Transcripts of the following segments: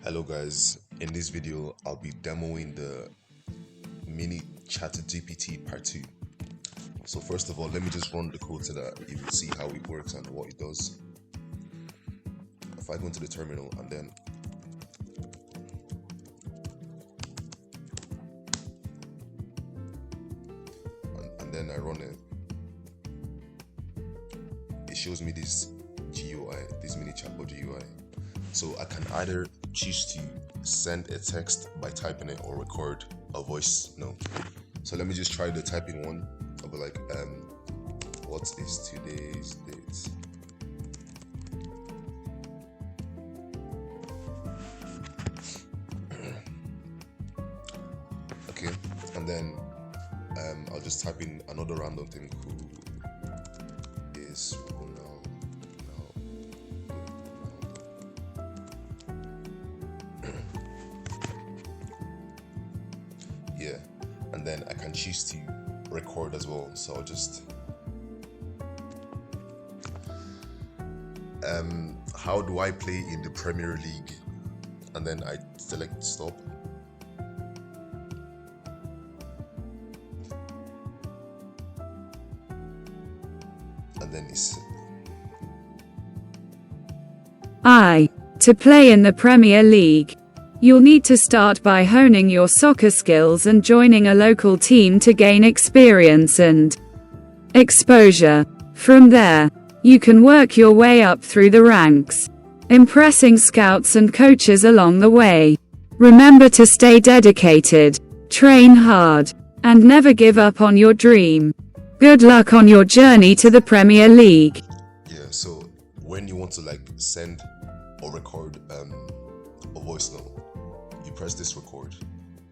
Hello guys, in this video I'll be demoing the mini ChatGPT part 2. So first of all, let me just run the code so that you will see how it works and what it does. If I go into the terminal and then I run it, it shows me this GUI, this mini chatbot GUI. So I can either choose to send a text by typing it or record a voice note. So let me just try the typing one. I'll be like, what is today's date? Okay, and then I'll just type in another random thing. Who is yeah, and then I can choose to record as well. So I'll just how do I play in the Premier League, and then I select stop. And then it's to play in the Premier League. You'll need to start by honing your soccer skills and joining a local team to gain experience and exposure. From there, you can work your way up through the ranks, impressing scouts and coaches along the way. Remember to stay dedicated, train hard, and never give up on your dream. Good luck on your journey to the Premier League. yeah. So when you want to like send or record a voice note, you press this record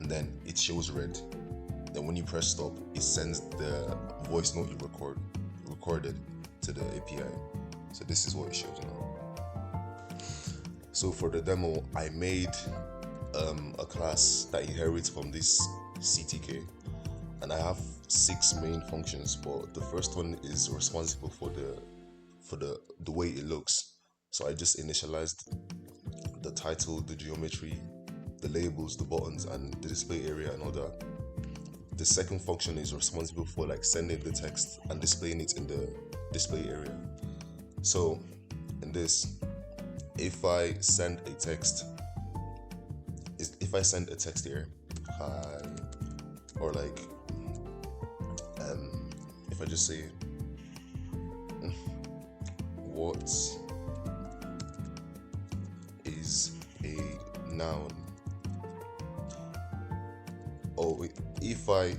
and then it shows red. Then when you press stop, it sends the voice note you recorded to the API. So this is what it shows now. So for the demo, I made a class that inherits from this CTK, and I have 6 main functions, but the first one is responsible for the way it looks. So I just initialized the title, the geometry, the labels, the buttons, and the display area and all that. The second function is responsible for like sending the text and displaying it in the display area. So in this, if I send a text here, hi, or like if I just say what is a noun, or if I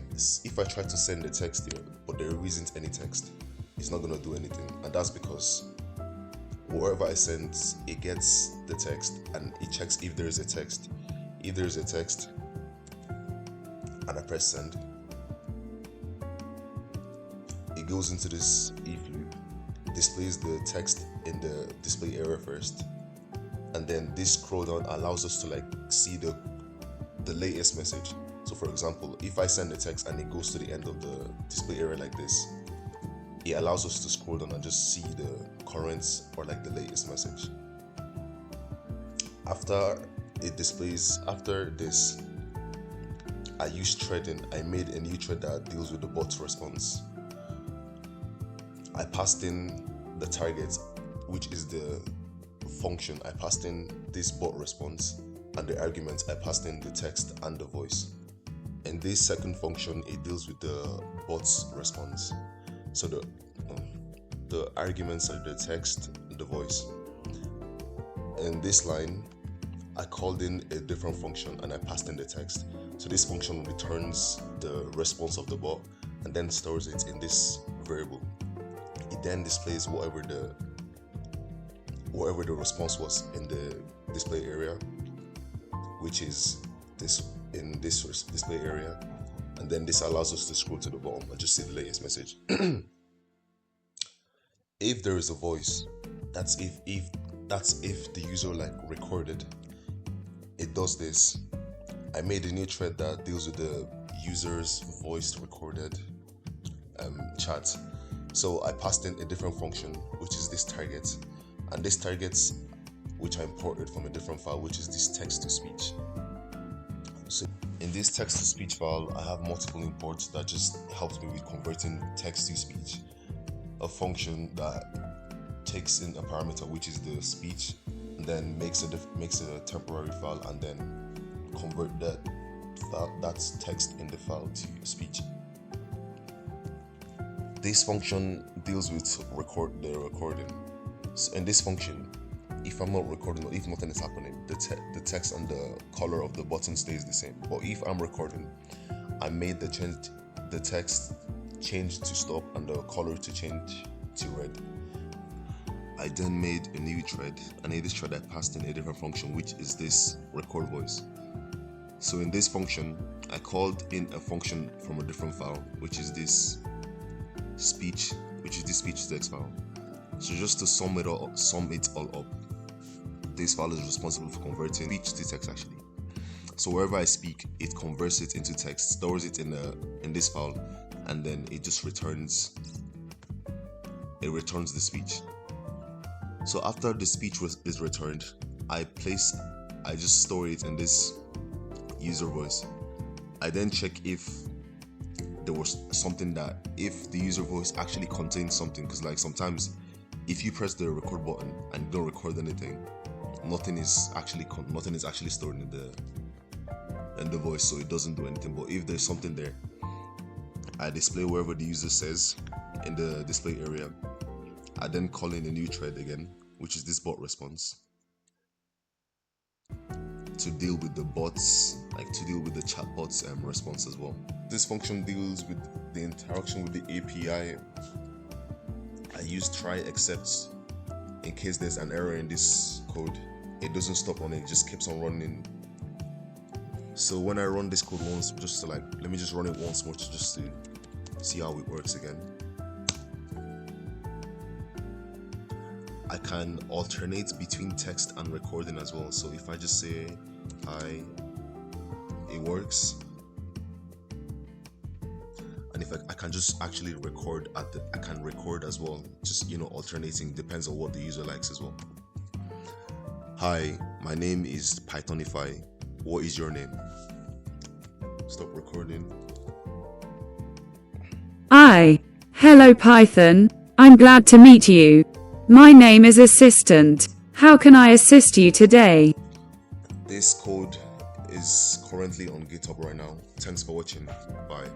try to send a text here but there isn't any text, it's not gonna do anything, and that's because wherever I send, it gets the text and it checks if there is a text. If there is a text and I press send, it goes into this if loop, displays the text in the display area first, and then this scroll down allows us to like see the latest message. So for example, if I send a text and it goes to the end of the display area like this, it allows us to scroll down and just see the current or like the latest message. After this, I use threading. I made a new thread that deals with the bot response. I passed in the target, which is the function. I passed in this bot response, and the arguments I passed in the text and the voice. In this second function, it deals with the bot's response. So the arguments are the text and the voice. In this line, I called in a different function and I passed in the text. So this function returns the response of the bot and then stores it in this variable. It then displays whatever the response was in the display area, which is this in this display area, and then this allows us to scroll to the bottom and just see the latest message. If there is a voice, that's if the user like recorded, it does this. I made a new thread that deals with the user's voice recorded chat. So I passed in a different function, which is this target, and this target which I imported from a different file, which is this text to speech. So in this text to speech file, I have multiple imports that just helps me with converting text to speech. A function that takes in a parameter, which is the speech, and then makes a temporary file, and then convert that's text in the file to speech. This function deals with the recording. So in this function, if I'm not recording or if nothing is happening, the text and the color of the button stays the same. But if I'm recording, I made the text change to stop and the color to change to red. I then made a new thread, and in this thread I passed in a different function, which is this record voice. So in this function, I called in a function from a different file, which is this speech to text file. So just to sum it all up, this file is responsible for converting speech to text actually. So wherever I speak, it converts it into text, stores it in this file, and then it just returns the speech. So after the speech is returned, I just store it in this user voice. I then check if there was something if the user voice actually contains something, because like sometimes if you press the record button and don't record anything, nothing is actually stored in the voice, so it doesn't do anything. But if there's something there, I display wherever the user says in the display area. I then call in a new thread again, which is this bot response, to deal with the bots, to deal with the chatbot's response as well. This function deals with the interaction with the API. I use try except in case there's an error in this code. It doesn't stop on it just keeps on running. So when I run this code once, let me just run it once more just to see how it works again. I can alternate between text and recording as well. So if I just say hi, it works. And if I can just actually record I can record as well, just alternating, depends on what the user likes as well. Hi, my name is Pythonify. What is your name? Stop recording. Hello Python, I'm glad to meet you. My name is Assistant. How can I assist you today? This code is currently on GitHub right now. Thanks for watching. Bye.